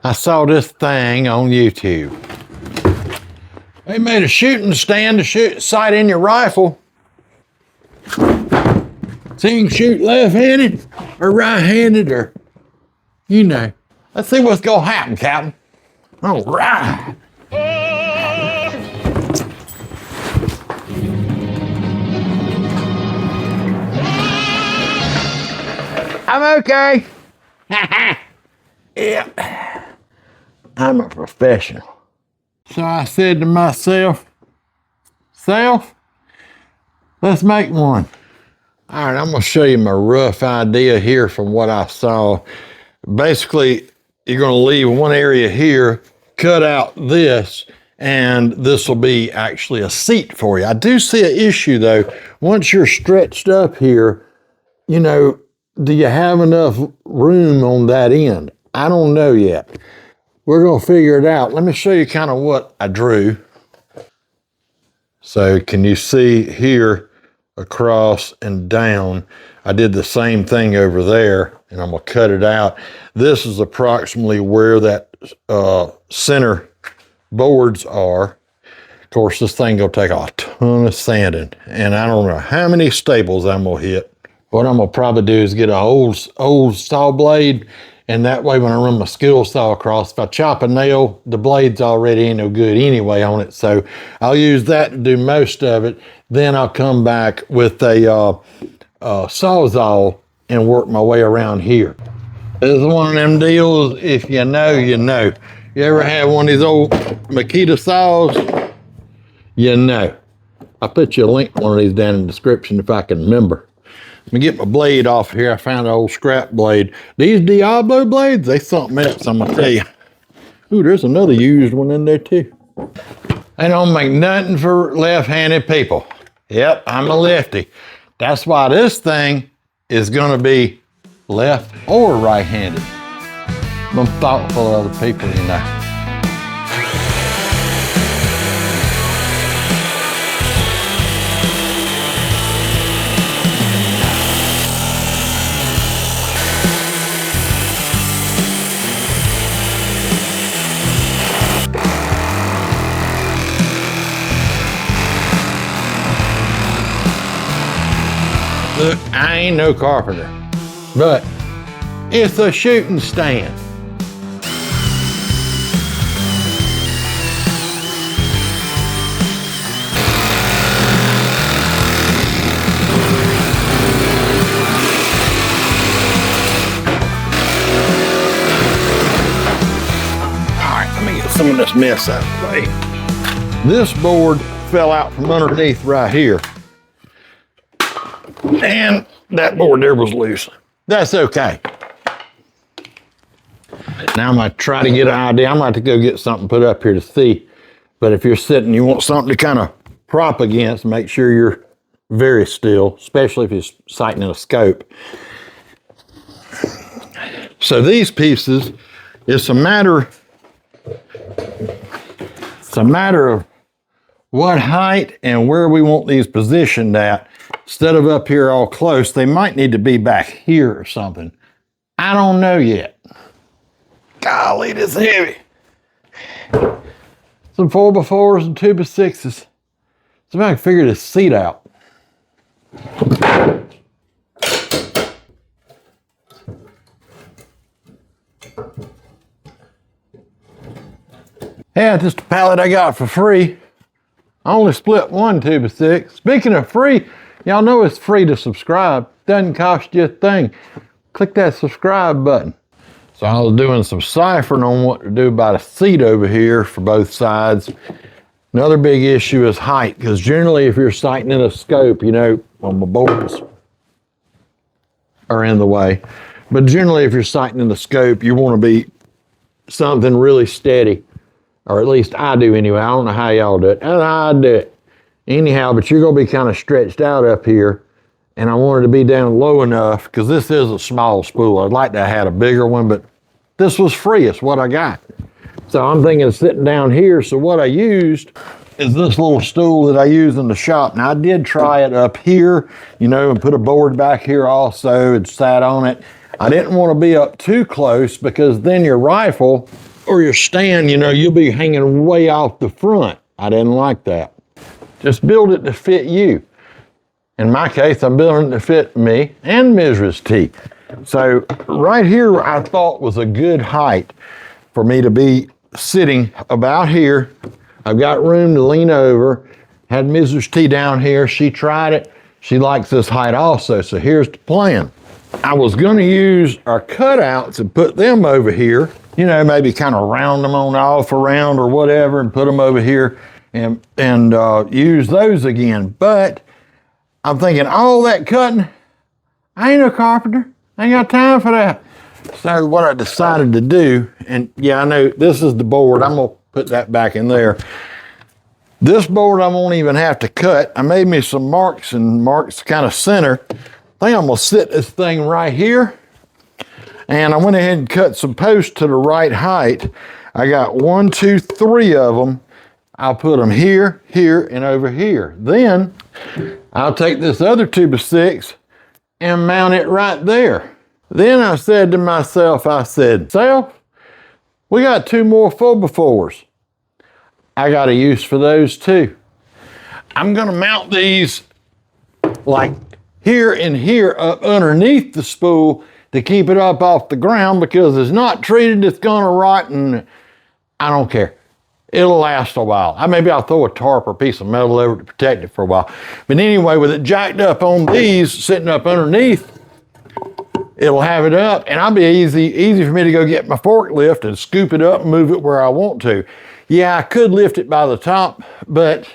I saw this thing on YouTube. They made a shooting stand to shoot sight in your rifle. So you can shoot left-handed or right-handed or, you know. Let's see what's gonna happen, Captain. All right. I'm okay. Yeah. I'm a professional. So I said to myself, let's make one. All right, I'm gonna show you my rough idea here from what I saw. Basically, you're gonna leave one area here, cut out this, and this will be actually a seat for you. I do see an issue though. Once you're stretched up here, you know, do you have enough room on that end? I don't know yet. We're gonna figure it out. Let me show you kind of what I drew. So can you see here, across and down? I did the same thing over there, and I'm gonna cut it out. This is approximately where that center boards are. Of course, this thing gonna take a ton of sanding, and I don't know how many staples I'm gonna hit. What I'm gonna probably do is get an old saw blade, and that way when I run my skill saw across, if I chop a nail, the blade's already ain't no good anyway on it. So I'll use that to do most of it. Then I'll come back with a Sawzall and work my way around here. This is one of them deals, if you know, you know. You ever have one of these old Makita saws? You know. I'll put you a link to one of these down in the description if I can remember. Let me get my blade off here. I found an old scrap blade. These Diablo blades, they something else, I'm gonna tell you. Ooh, there's another used one in there too. They don't make nothing for left-handed people. Yep, I'm a lefty. That's why this thing is gonna be left or right-handed. I'm thoughtful of other people, you know. Look, I ain't no carpenter, but it's a shooting stand. All right, let me get some of this mess out of the way. This board fell out from underneath right here. And that board there was loose. That's okay. Now I'm gonna try to get an idea. I'm gonna have to go get something put up here to see. But if you're sitting, you want something to kind of prop against, make sure you're very still, especially if you're sighting in a scope. So these pieces, it's a matter of what height and where we want these positioned at. Instead of up here all close, they might need to be back here or something. I don't know yet. Golly, this is heavy. Some 4x4s and 2x6s. See if I can figure this seat out. Yeah, just a pallet I got for free. I only split one 2x6. Speaking of free, y'all know it's free to subscribe. Doesn't cost you a thing. Click that subscribe button. So I was doing some ciphering on what to do about a seat over here for both sides. Another big issue is height, because generally if you're sighting in a scope, you know, well, my boards are in the way. But generally if you're sighting in the scope, you want to be something really steady. Or at least I do anyway. I don't know how y'all do it. And I do it. Anyhow, but you're going to be kind of stretched out up here. And I wanted to be down low enough, because this is a small spool. I'd like to have had a bigger one, but this was free. It's what I got. So I'm thinking of sitting down here. So what I used is this little stool that I use in the shop. Now I did try it up here, you know, and put a board back here also and sat on it. I didn't want to be up too close, because then your rifle or your stand, you know, you'll be hanging way off the front. I didn't like that. Just build it to fit you. In my case, I'm building it to fit me and Mrs. T. So right here, I thought was a good height for me to be sitting about here. I've got room to lean over. Had Mrs. T down here. She tried it. She likes this height also. So here's the plan. I was going to use our cutouts and put them over here. You know, maybe kind of round them on off around or whatever and put them over here and use those again. But I'm thinking all that cutting, I ain't no carpenter. I ain't got time for that. So what I decided to do, and yeah, I know this is the board. I'm gonna put that back in there. This board I won't even have to cut. I made me some marks and marks kind of center. I think I'm gonna sit this thing right here. And I went ahead and cut some posts to the right height. I got 1, 2, 3 of them. I'll put them here, here, and over here. Then I'll take this other 2x6 and mount it right there. Then I said to myself, I said, Self, we got 2 more 4x4s. I got a use for those too. I'm gonna mount these like here and here up underneath the spool to keep it up off the ground, because it's not treated, it's gonna rot, and I don't care. It'll last a while. Maybe I'll throw a tarp or a piece of metal over it to protect it for a while. But anyway, with it jacked up on these, sitting up underneath, it'll have it up, and it'll be easy for me to go get my forklift and scoop it up and move it where I want to. Yeah, I could lift it by the top, but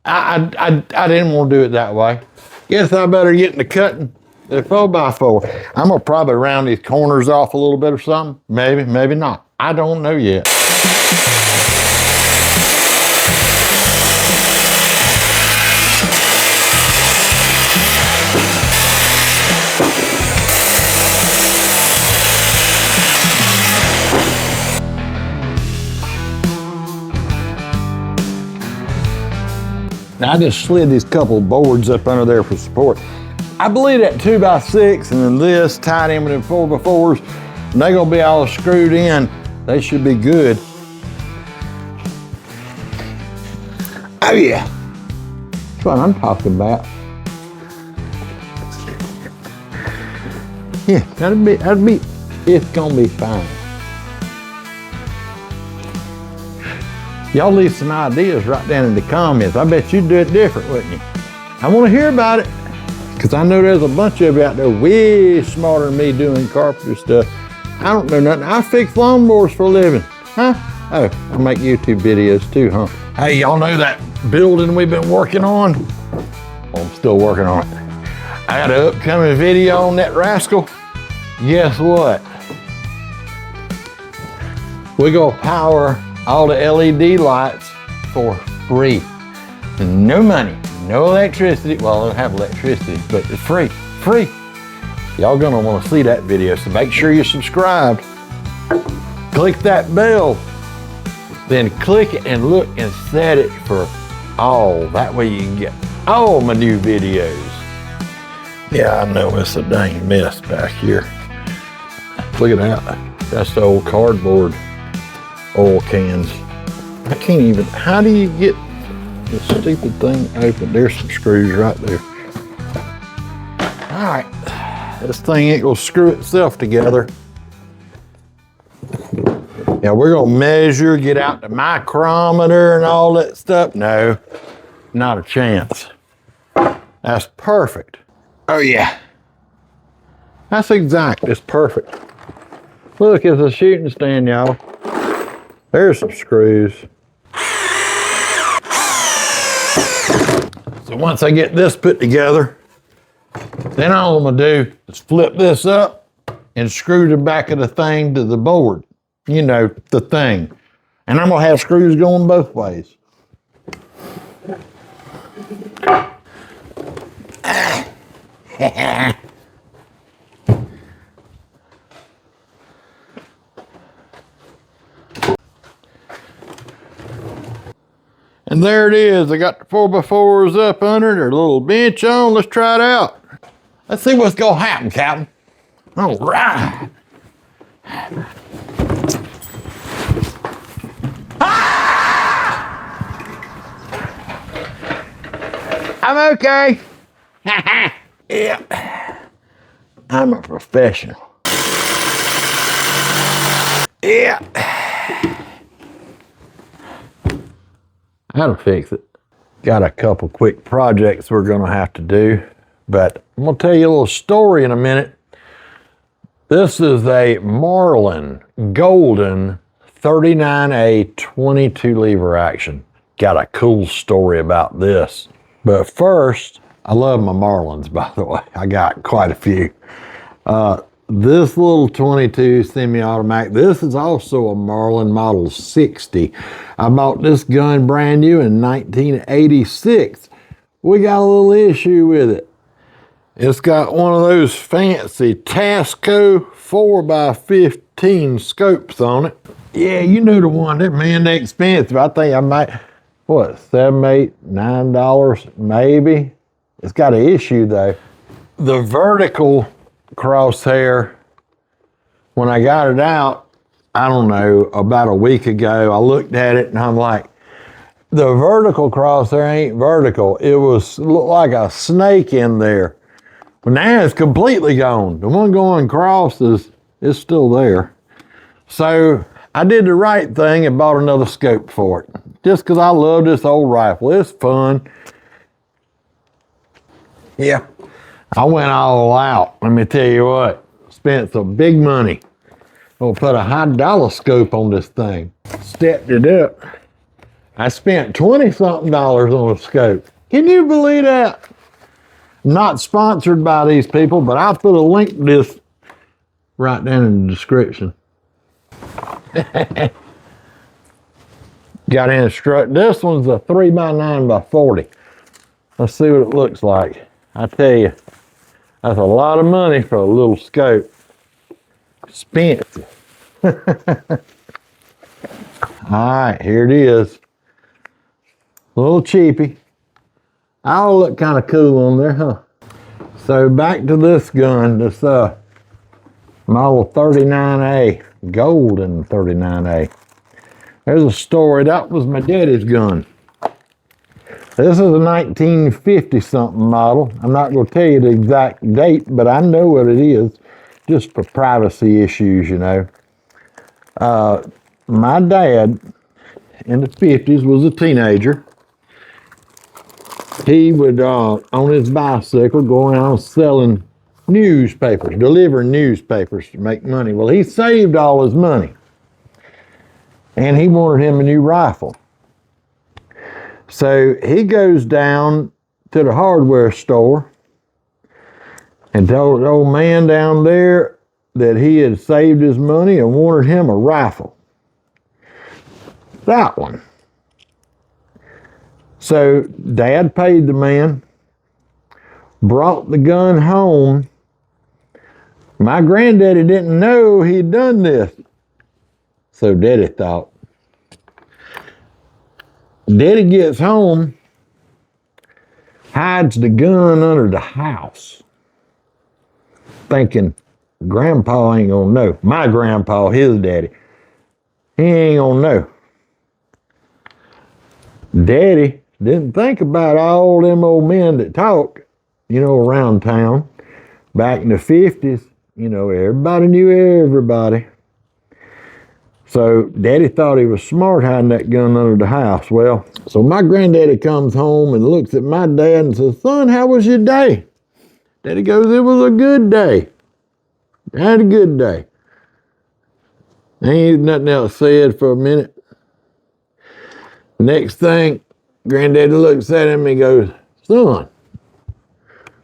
I didn't want to do it that way. Guess I better get into cutting the 4x4. I'm gonna probably round these corners off a little bit or something. Maybe, maybe not. I don't know yet. Now I just slid these couple boards up under there for support. I believe that 2x6 and then this tied in with them 4x4s, and they're gonna be all screwed in. They should be good. Oh yeah, that's what I'm talking about. Yeah, it's gonna be fine. Y'all leave some ideas right down in the comments. I bet you'd do it different, wouldn't you? I want to hear about it, because I know there's a bunch of you out there way smarter than me doing carpenter stuff. I don't know nothing. I fix lawnmowers for a living. Huh? Oh, I make YouTube videos too, huh? Hey, y'all know that building we've been working on? Well, I'm still working on it. I got an upcoming video on that rascal. Guess what? We're gonna power all the LED lights for free. No money, no electricity. Well, it'll have electricity, but it's free, free. Y'all gonna wanna see that video, so make sure you're subscribed. Click that bell, then click it and look and set it for all. That way you can get all my new videos. Yeah, I know it's a dang mess back here. Look at that. That's the old cardboard oil cans. I can't even, how do you get this stupid thing open? There's some screws right there. All right, this thing ain't gonna screw itself together. Now we're gonna measure, get out the micrometer and all that stuff. No, not a chance. That's perfect. Oh yeah, that's exact, it's perfect. Look, it's a shooting stand, y'all. There's some screws. So once I get this put together, then all I'm gonna do is flip this up and screw the back of the thing to the board. You know, the thing. And I'm gonna have screws going both ways. And there it is. I got the 4x4s up under their little bench on. Let's try it out. Let's see what's gonna happen, Captain. All right. I'm okay. Yeah. I'm a professional. Yeah. That'll fix it. Got a couple quick projects we're gonna have to do, but I'm gonna tell you a little story in a minute. This is a Marlin Golden 39A 22 lever action. Got a cool story about this. But first, I love my Marlins, by the way. I got quite a few. This little 22 semi-automatic, this is also a Marlin Model 60. I bought this gun brand new in 1986. We got a little issue with it. It's got one of those fancy Tasco 4x15 scopes on it. Yeah, you know the one. They're expensive. I think I might, what, $7, $8, $9 maybe? It's got an issue though. The vertical crosshair, when I got it out, I don't know, about a week ago, I looked at it and I'm like, the vertical crosshair ain't vertical. It looked like a snake in there. But now it's completely gone. The one going across is still there. So I did the right thing and bought another scope for it. Just because I love this old rifle. It's fun. Yeah, I went all out. Let me tell you what, spent some big money. I'll put a high dollar scope on this thing. Stepped it up. I spent 20-something on a scope. Can you believe that? Not sponsored by these people, but I'll put a link to this right down in the description. Got to instruct. This one's a 3x9x40. Let's see what it looks like. I tell you, that's a lot of money for a little scope. Expensive. All right, here it is. A little cheapy. I'll look kind of cool on there, huh? So back to this gun, this Model 39A, Golden 39A. There's a story. That was my daddy's gun. This is a 1950-something model. I'm not going to tell you the exact date, but I know what it is, just for privacy issues, you know. My dad, in the 50s, was a teenager. He would, on his bicycle, go around selling newspapers, delivering newspapers to make money. Well, he saved all his money, and he wanted him a new rifle. So he goes down to the hardware store and told the old man down there that he had saved his money and wanted him a rifle. That one. So Dad paid the man, brought the gun home. My granddaddy didn't know he'd done this. So Daddy thought. Daddy gets home, hides the gun under the house, thinking Grandpa ain't gonna know. My grandpa, his daddy, he ain't gonna know. Daddy didn't think about all them old men that talk, you know, around town. Back in the 50s, you know, everybody knew everybody. So Daddy thought he was smart hiding that gun under the house. Well, so my granddaddy comes home and looks at my dad and says, "Son, how was your day?" Daddy goes, "It was a good day. I had a good day." Ain't nothing else said for a minute. Next thing, Granddaddy looks at him and goes, "Son,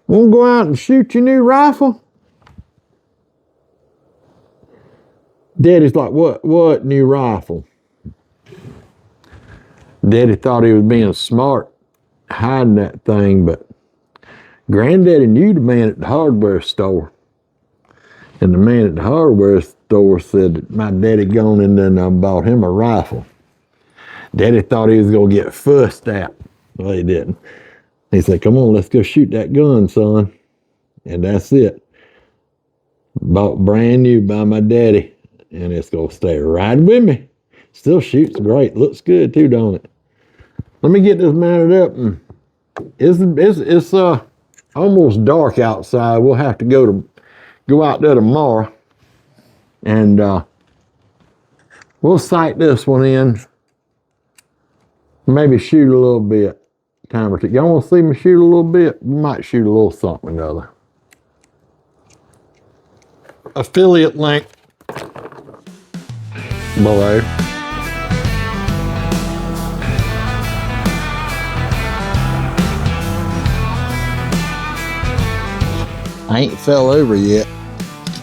wanna go out and shoot your new rifle?" Daddy's like, what new rifle? Daddy thought he was being smart, hiding that thing, but Granddaddy knew the man at the hardware store. And the man at the hardware store said that my daddy gone in there and bought him a rifle. Daddy thought he was gonna get fussed at. Well, he didn't. He said, "Come on, let's go shoot that gun, son." And that's it. Bought brand new by my daddy. And it's gonna stay right with me. Still shoots great. Looks good too, don't it? Let me get this mounted up and It's almost dark outside. We'll have to go out there tomorrow, and we'll sight this one in. Maybe shoot a little bit, time or two. Y'all want to see me shoot a little bit? We might shoot a little something or other. Affiliate link below. I ain't fell over yet.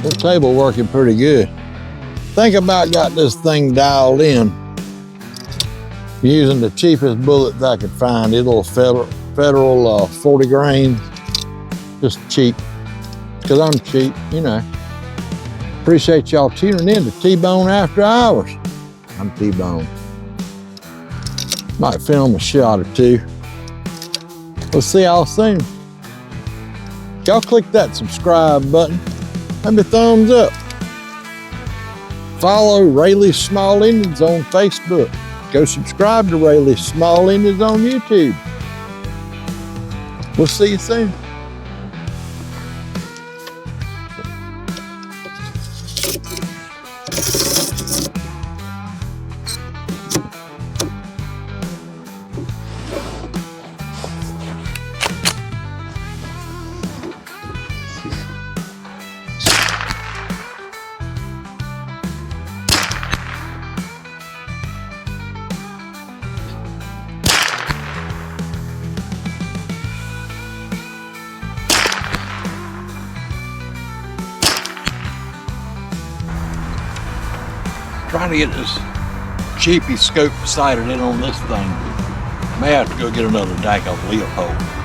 This table working pretty good. Think about got this thing dialed in using the cheapest bullets I could find. These little federal 40 grains, just cheap. Cause I'm cheap, you know. Appreciate y'all tuning in to T-Bone After Hours. I'm T-Bone. Might film a shot or two. We'll see y'all soon. Y'all click that subscribe button. Maybe thumbs up. Follow Rayleigh's Small Engines on Facebook. Go subscribe to Rayleigh's Small Engines on YouTube. We'll see you soon. Trying to get this cheapy scope sighted in on this thing. May have to go get another deck of Leopold.